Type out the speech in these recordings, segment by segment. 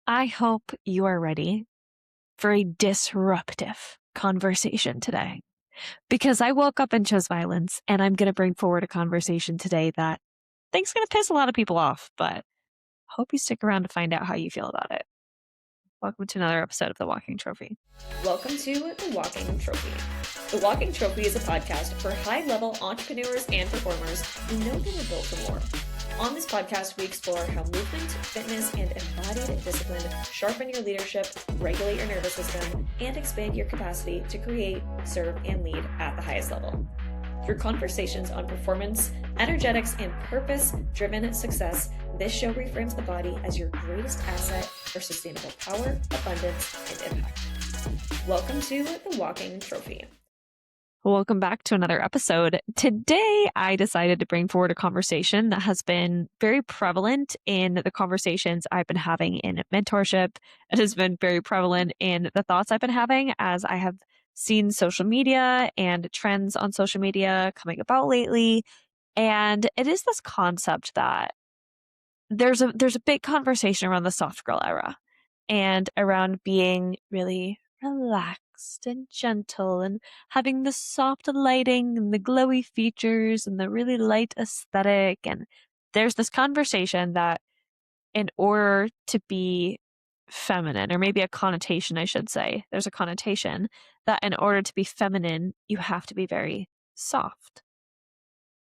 I hope you are ready for a disruptive conversation today because I woke up and chose violence, and I'm going to bring forward a conversation today that I think's going to piss a lot of people off, but hope you stick around to find out how you feel about it. Welcome to another episode of The Walking Trophy. Welcome to The Walking Trophy. The Walking Trophy is a podcast for high-level entrepreneurs and performers who know they were built for more. On this podcast, we explore how movement, fitness, and embodied discipline sharpen your leadership, regulate your nervous system, and expand your capacity to create, serve, and lead at the highest level. Through conversations on performance, energetics, and purpose-driven success, this show reframes the body as your greatest asset for sustainable power, abundance, and impact. Welcome to The Walking Trophy. Welcome back to another episode. Today, I decided to bring forward a conversation that has been very prevalent in the conversations I've been having in mentorship. It has been very prevalent in the thoughts I've been having as I have seen social media and trends on social media coming about lately. And it is this concept that there's a big conversation around the soft girl era and around being really relaxed and gentle and having the soft lighting and the glowy features and the really light aesthetic. And there's this conversation that in order to be feminine, or maybe a connotation, I should say, there's a connotation that in order to be feminine, you have to be very soft.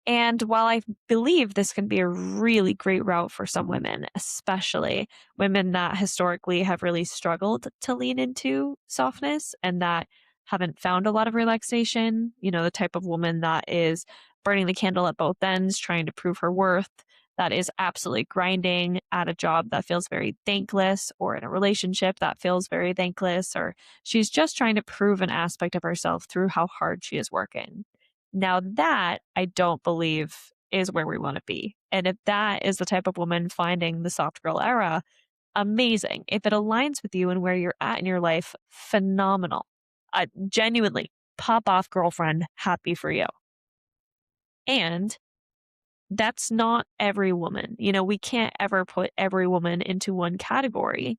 And while I believe this can be a really great route for some women, especially women that historically have really struggled to lean into softness and that haven't found a lot of relaxation, the type of woman that is burning the candle at both ends, trying to prove her worth, that is absolutely grinding at a job that feels very thankless, or in a relationship that feels very thankless, or she's just trying to prove an aspect of herself through how hard she is working. Now that I don't believe is where we want to be. And if that is the type of woman finding the soft girl era, amazing. If it aligns with you and where you're at in your life, phenomenal. Genuinely, pop off, girlfriend, happy for you. And that's not every woman. We can't ever put every woman into one category.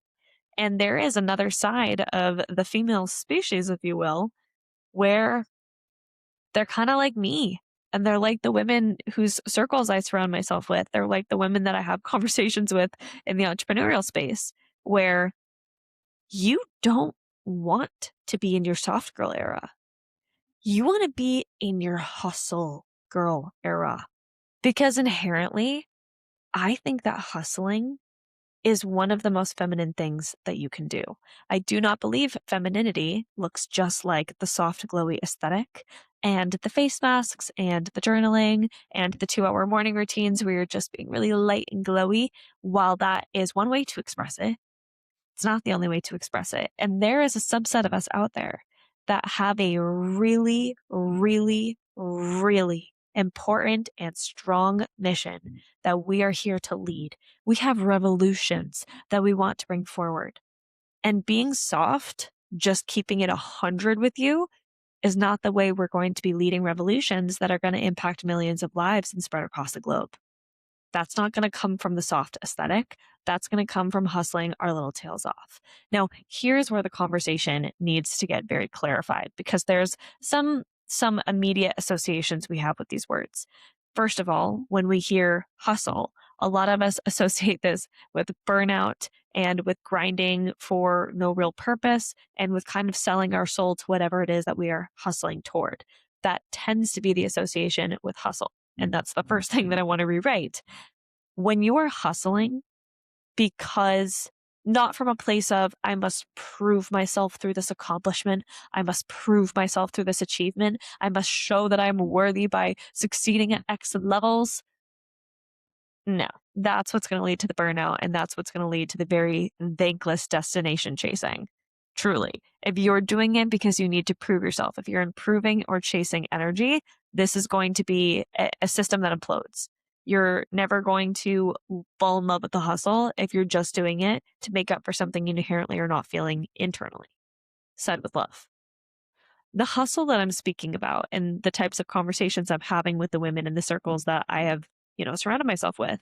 And there is another side of the female species, if you will, where they're kind of like me. And they're like the women whose circles I surround myself with. They're like the women that I have conversations with in the entrepreneurial space, where you don't want to be in your soft girl era. You want to be in your hustle girl era. Because inherently, I think that hustling is one of the most feminine things that you can do. I do not believe femininity looks just like the soft, glowy aesthetic and the face masks and the journaling and the 2-hour morning routines where you're just being really light and glowy. While that is one way to express it, it's not the only way to express it. And there is a subset of us out there that have a really, really, really important and strong mission that we are here to lead. We have revolutions that we want to bring forward. And being soft, just keeping it 100 with you, is not the way we're going to be leading revolutions that are going to impact millions of lives and spread across the globe. That's not going to come from the soft aesthetic. That's going to come from hustling our little tails off. Now, here's where the conversation needs to get very clarified, because there's some immediate associations we have with these words. First of all, when we hear hustle, a lot of us associate this with burnout and with grinding for no real purpose and with kind of selling our soul to whatever it is that we are hustling toward. That tends to be the association with hustle. And that's the first thing that I want to rewrite. When you are hustling, because not from a place of, I must prove myself through this accomplishment, I must prove myself through this achievement, I must show that I'm worthy by succeeding at X levels. No, that's what's going to lead to the burnout. And that's what's going to lead to the very thankless destination chasing. Truly, if you're doing it because you need to prove yourself, if you're improving or chasing energy, this is going to be a system that implodes. You're never going to fall in love with the hustle if you're just doing it to make up for something you inherently are not feeling internally. Said with love. The hustle that I'm speaking about and the types of conversations I'm having with the women in the circles that I have, surrounded myself with,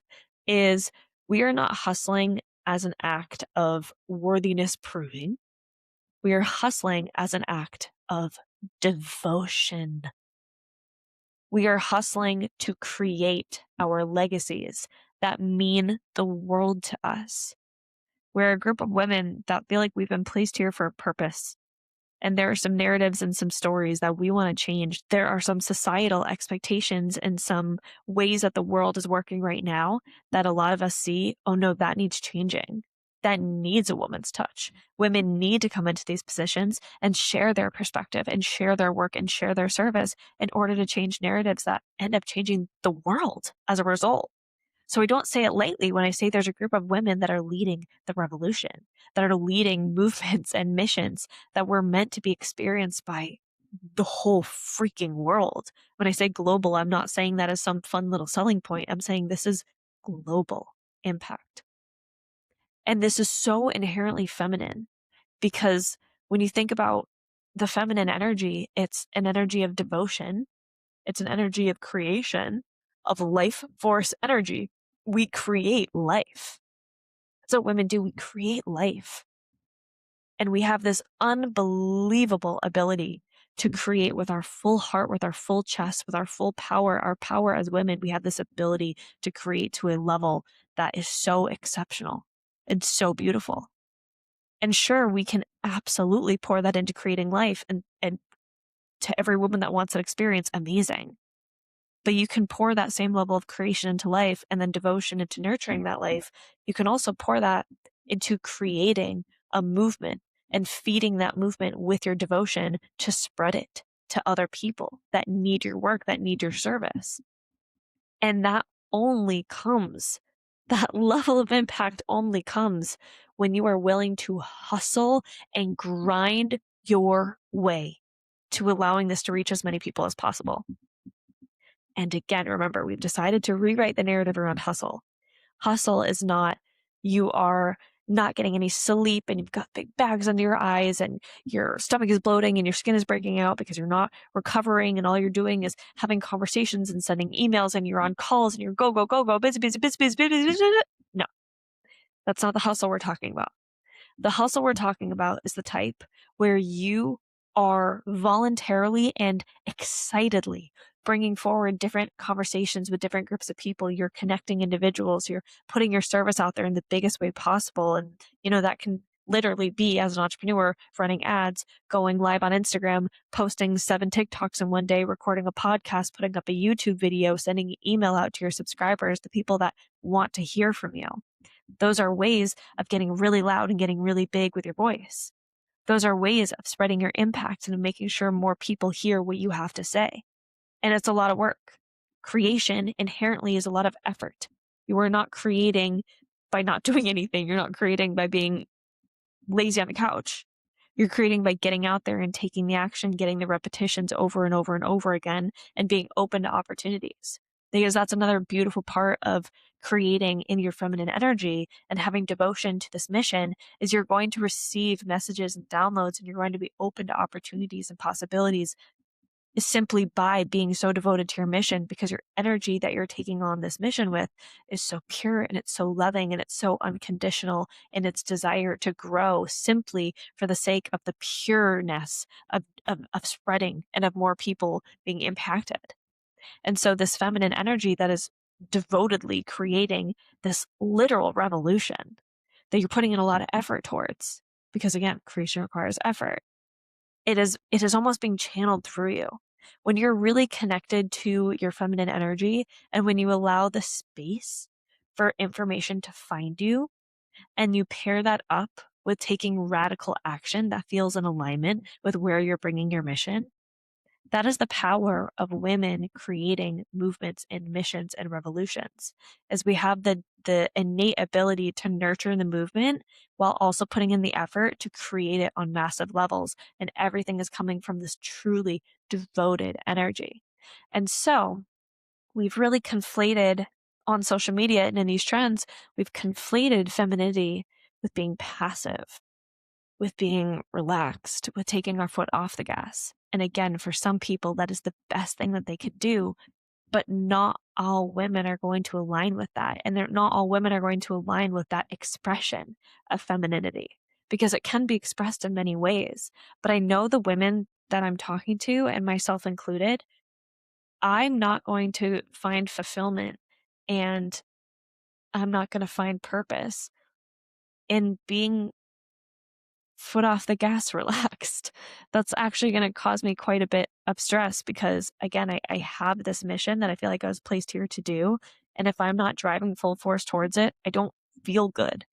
is we are not hustling as an act of worthiness proving. We are hustling as an act of devotion. We are hustling to create our legacies that mean the world to us. We're a group of women that feel like we've been placed here for a purpose. And there are some narratives and some stories that we want to change. There are some societal expectations and some ways that the world is working right now that a lot of us see, oh no, that needs changing. That needs a woman's touch. Women need to come into these positions and share their perspective and share their work and share their service in order to change narratives that end up changing the world as a result. So I don't say it lightly when I say there's a group of women that are leading the revolution, that are leading movements and missions that were meant to be experienced by the whole freaking world. When I say global, I'm not saying that as some fun little selling point. I'm saying this is global impact. And this is so inherently feminine because when you think about the feminine energy, it's an energy of devotion. It's an energy of creation, of life force energy. We create life. That's what women do. We create life. And we have this unbelievable ability to create with our full heart, with our full chest, with our full power. Our power as women, we have this ability to create to a level that is so exceptional and so beautiful. And sure, we can absolutely pour that into creating life and to every woman that wants that experience, amazing. But you can pour that same level of creation into life and then devotion into nurturing that life. You can also pour that into creating a movement and feeding that movement with your devotion to spread it to other people that need your work, that need your service. And that only comes, that level of impact only comes when you are willing to hustle and grind your way to allowing this to reach as many people as possible. And again, remember, we've decided to rewrite the narrative around hustle. Hustle is not you are not getting any sleep and you've got big bags under your eyes and your stomach is bloating and your skin is breaking out because you're not recovering and all you're doing is having conversations and sending emails and you're on calls and you're go, go, go, go, busy, busy, busy, busy, busy, busy. No, that's not the hustle we're talking about. The hustle we're talking about is the type where you are voluntarily and excitedly bringing forward different conversations with different groups of people. You're connecting individuals. You're putting your service out there in the biggest way possible. And, that can literally be, as an entrepreneur, running ads, going live on Instagram, posting 7 TikToks in one day, recording a podcast, putting up a YouTube video, sending an email out to your subscribers, the people that want to hear from you. Those are ways of getting really loud and getting really big with your voice. Those are ways of spreading your impact and of making sure more people hear what you have to say. And it's a lot of work. Creation inherently is a lot of effort. You are not creating by not doing anything. You're not creating by being lazy on the couch. You're creating by getting out there and taking the action, getting the repetitions over and over and over again, and being open to opportunities. Because that's another beautiful part of creating in your feminine energy and having devotion to this mission is you're going to receive messages and downloads and you're going to be open to opportunities and possibilities is simply by being so devoted to your mission, because your energy that you're taking on this mission with is so pure and it's so loving and it's so unconditional in its desire to grow simply for the sake of the pureness of spreading and of more people being impacted. And so this feminine energy that is devotedly creating this literal revolution that you're putting in a lot of effort towards, because again, creation requires effort. It is almost being channeled through you. When you're really connected to your feminine energy and when you allow the space for information to find you and you pair that up with taking radical action that feels in alignment with where you're bringing your mission, that is the power of women creating movements and missions and revolutions, as we have the innate ability to nurture the movement while also putting in the effort to create it on massive levels. And everything is coming from this truly devoted energy. And so we've really conflated on social media and in these trends, we've conflated femininity with being passive, with being relaxed, with taking our foot off the gas. And again, for some people, that is the best thing that they could do but not all women are going to align with that. And not all women are going to align with that expression of femininity because it can be expressed in many ways. But I know the women that I'm talking to, and myself included, I'm not going to find fulfillment and I'm not going to find purpose in being foot off the gas relaxed. That's actually going to cause me quite a bit of stress because, again, I have this mission that I feel like I was placed here to do. And if I'm not driving full force towards it, I don't feel good.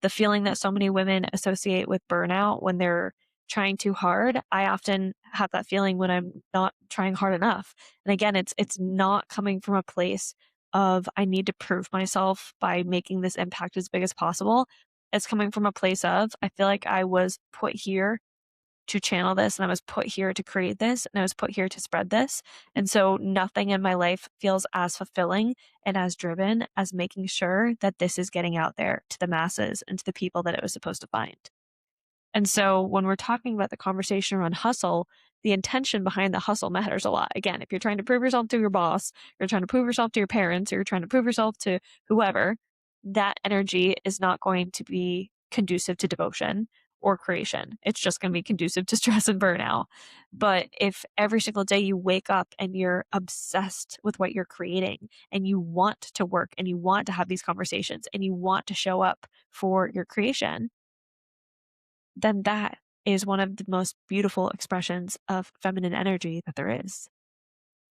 The feeling that so many women associate with burnout when they're trying too hard, I often have that feeling when I'm not trying hard enough. And again, it's not coming from a place of I need to prove myself by making this impact as big as possible. It's coming from a place of, I feel like I was put here to channel this and I was put here to create this and I was put here to spread this. And so nothing in my life feels as fulfilling and as driven as making sure that this is getting out there to the masses and to the people that it was supposed to find. And so when we're talking about the conversation around hustle, the intention behind the hustle matters a lot. Again, if you're trying to prove yourself to your boss, you're trying to prove yourself to your parents, or you're trying to prove yourself to whoever, that energy is not going to be conducive to devotion or creation. It's just going to be conducive to stress and burnout. But if every single day you wake up and you're obsessed with what you're creating and you want to work and you want to have these conversations and you want to show up for your creation, then that is one of the most beautiful expressions of feminine energy that there is.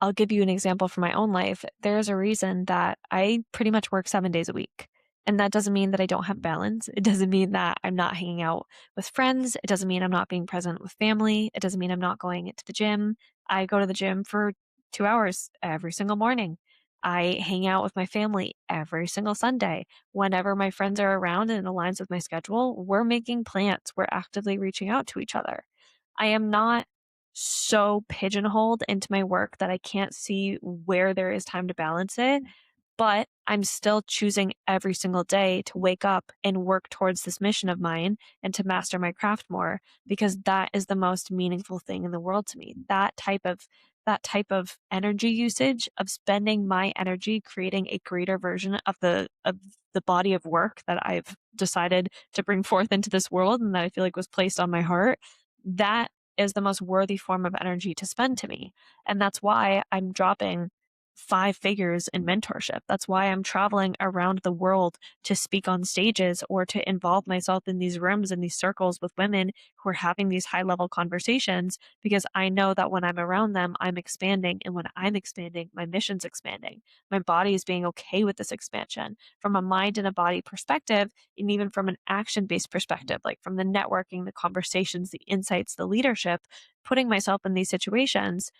I'll give you an example from my own life. There's a reason that I pretty much work 7 days a week. And that doesn't mean that I don't have balance. It doesn't mean that I'm not hanging out with friends. It doesn't mean I'm not being present with family. It doesn't mean I'm not going to the gym. I go to the gym for 2 hours every single morning. I hang out with my family every single Sunday. Whenever my friends are around and it aligns with my schedule, we're making plans. We're actively reaching out to each other. I am not so pigeonholed into my work that I can't see where there is time to balance it. But I'm still choosing every single day to wake up and work towards this mission of mine and to master my craft more because that is the most meaningful thing in the world to me. That type of energy usage of spending my energy creating a greater version of the body of work that I've decided to bring forth into this world and that I feel like was placed on my heart, that is the most worthy form of energy to spend to me. And that's why I'm dropping 5 figures in mentorship. That's why I'm traveling around the world to speak on stages or to involve myself in these rooms and these circles with women who are having these high level conversations because I know that when I'm around them, I'm expanding. And when I'm expanding, my mission's expanding. My body is being okay with this expansion from a mind and a body perspective, and even from an action based perspective, like from the networking, the conversations, the insights, the leadership, putting myself in these situations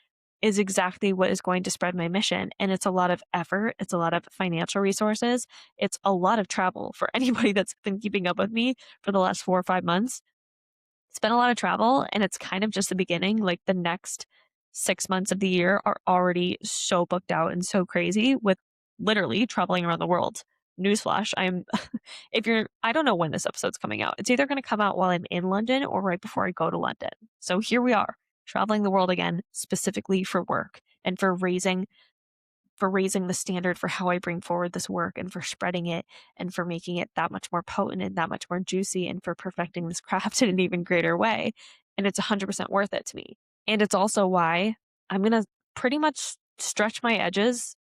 is exactly what is going to spread my mission. And it's a lot of effort. It's a lot of financial resources. It's a lot of travel for anybody that's been keeping up with me for the last 4 or 5 months. It's been a lot of travel and it's kind of just the beginning. Like the next 6 months of the year are already so booked out and so crazy with literally traveling around the world. Newsflash, I don't know when this episode's coming out. It's either going to come out while I'm in London or right before I go to London. So here we are, traveling the world again, specifically for work and for raising the standard for how I bring forward this work and for spreading it and for making it that much more potent and that much more juicy and for perfecting this craft in an even greater way. And it's 100% worth it to me. And it's also why I'm going to pretty much stretch my edges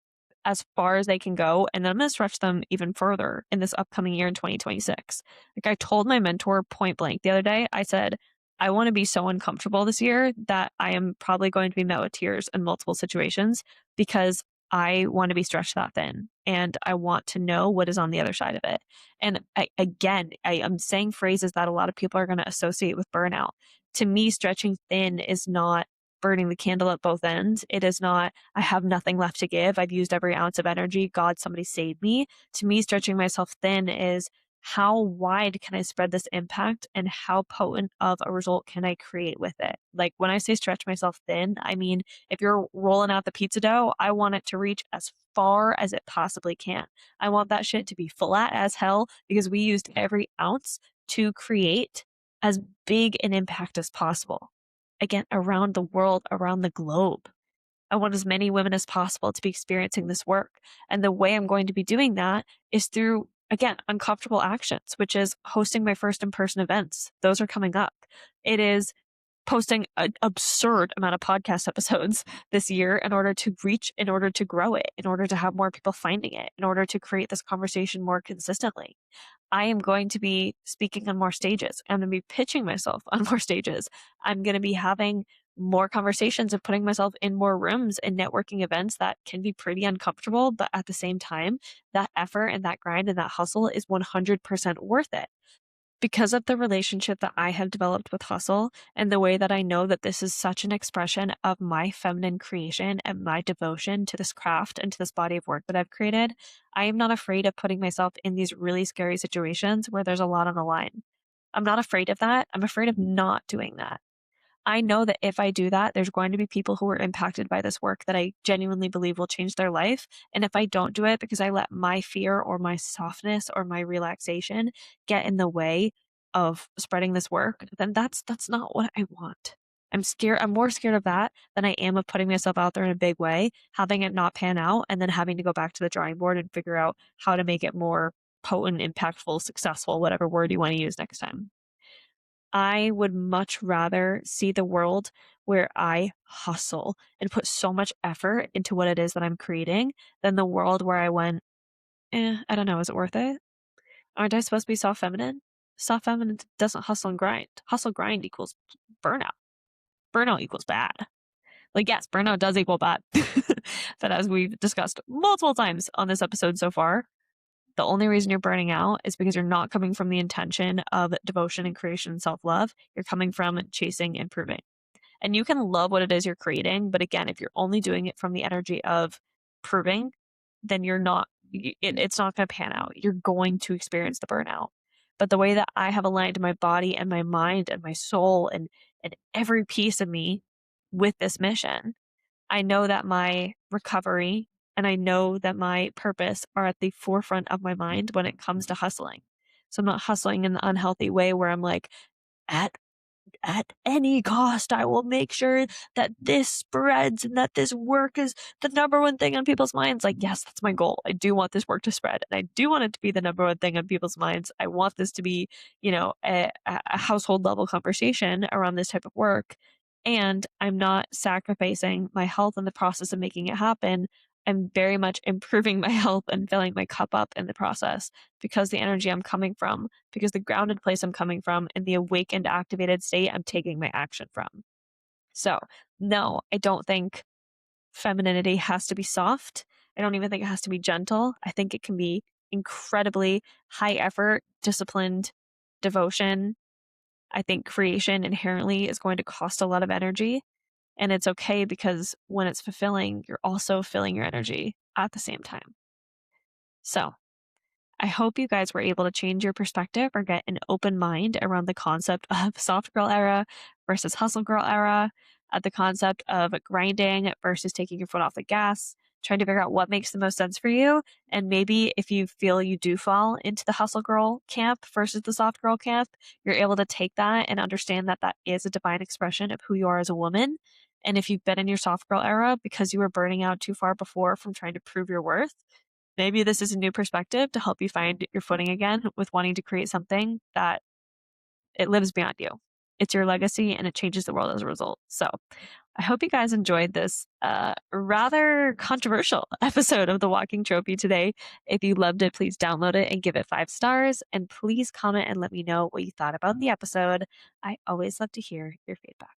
as far as they can go. And then I'm going to stretch them even further in this upcoming year in 2026. Like I told my mentor point blank the other day, I said, I want to be so uncomfortable this year that I am probably going to be met with tears in multiple situations because I want to be stretched that thin and I want to know what is on the other side of it. And I am saying phrases that a lot of people are going to associate with burnout. To me, stretching thin is not burning the candle at both ends. It is not, I have nothing left to give. I've used every ounce of energy. God, somebody save me. To me, stretching myself thin is how wide can I spread this impact and how potent of a result can I create with it? Like when I say stretch myself thin, I mean, if you're rolling out the pizza dough, I want it to reach as far as it possibly can. I want that shit to be flat as hell because we used every ounce to create as big an impact as possible. Again, around the world, around the globe. I want as many women as possible to be experiencing this work. And the way I'm going to be doing that is through, again, uncomfortable actions, which is hosting my first in person events. Those are coming up. It is posting an absurd amount of podcast episodes this year in order to reach, in order to grow it, in order to have more people finding it, in order to create this conversation more consistently. I am going to be speaking on more stages. I'm going to be pitching myself on more stages. I'm going to be having more conversations and putting myself in more rooms and networking events that can be pretty uncomfortable. But at the same time, that effort and that grind and that hustle is 100% worth it because of the relationship that I have developed with hustle and the way that I know that this is such an expression of my feminine creation and my devotion to this craft and to this body of work that I've created, I am not afraid of putting myself in these really scary situations where there's a lot on the line. I'm not afraid of that. I'm afraid of not doing that. I know that if I do that, there's going to be people who are impacted by this work that I genuinely believe will change their life. And if I don't do it because I let my fear or my softness or my relaxation get in the way of spreading this work, then that's not what I want. I'm scared. I'm more scared of that than I am of putting myself out there in a big way, having it not pan out, and then having to go back to the drawing board and figure out how to make it more potent, impactful, successful, whatever word you want to use next time. I would much rather see the world where I hustle and put so much effort into what it is that I'm creating than the world where I went, I don't know, is it worth it? Aren't I supposed to be soft feminine? Soft feminine doesn't hustle and grind. Hustle grind equals burnout. Burnout equals bad. Like, yes, burnout does equal bad. But as we've discussed multiple times on this episode so far, the only reason you're burning out is because you're not coming from the intention of devotion and creation and self love. You're coming from chasing and proving. And you can love what it is you're creating. But again, if you're only doing it from the energy of proving, then you're not, it's not going to pan out. You're going to experience the burnout. But the way that I have aligned my body and my mind and my soul and every piece of me with this mission, I know that my recovery and I know that my purpose are at the forefront of my mind when it comes to hustling. So I'm not hustling in the unhealthy way where I'm like, at at any cost, I will make sure that this spreads and that this work is the number one thing on people's minds. Like, yes, that's my goal. I do want this work to spread and I do want it to be the number one thing on people's minds. I want this to be, a household level conversation around this type of work. And I'm not sacrificing my health in the process of making it happen. I'm very much improving my health and filling my cup up in the process because the energy I'm coming from, because the grounded place I'm coming from, and the awakened, activated state I'm taking my action from. So, no, I don't think femininity has to be soft. I don't even think it has to be gentle. I think it can be incredibly high effort, disciplined devotion. I think creation inherently is going to cost a lot of energy. And it's okay because when it's fulfilling, you're also filling your energy at the same time. So, I hope you guys were able to change your perspective or get an open mind around the concept of soft girl era versus hustle girl era, the concept of grinding versus taking your foot off the gas, trying to figure out what makes the most sense for you. And maybe if you feel you do fall into the hustle girl camp versus the soft girl camp, you're able to take that and understand that that is a divine expression of who you are as a woman. And if you've been in your soft girl era because you were burning out too far before from trying to prove your worth, maybe this is a new perspective to help you find your footing again with wanting to create something that it lives beyond you. It's your legacy and it changes the world as a result. So I hope you guys enjoyed this rather controversial episode of the Walking Trophy today. If you loved it, please download it and give it 5 stars. And please comment and let me know what you thought about the episode. I always love to hear your feedback.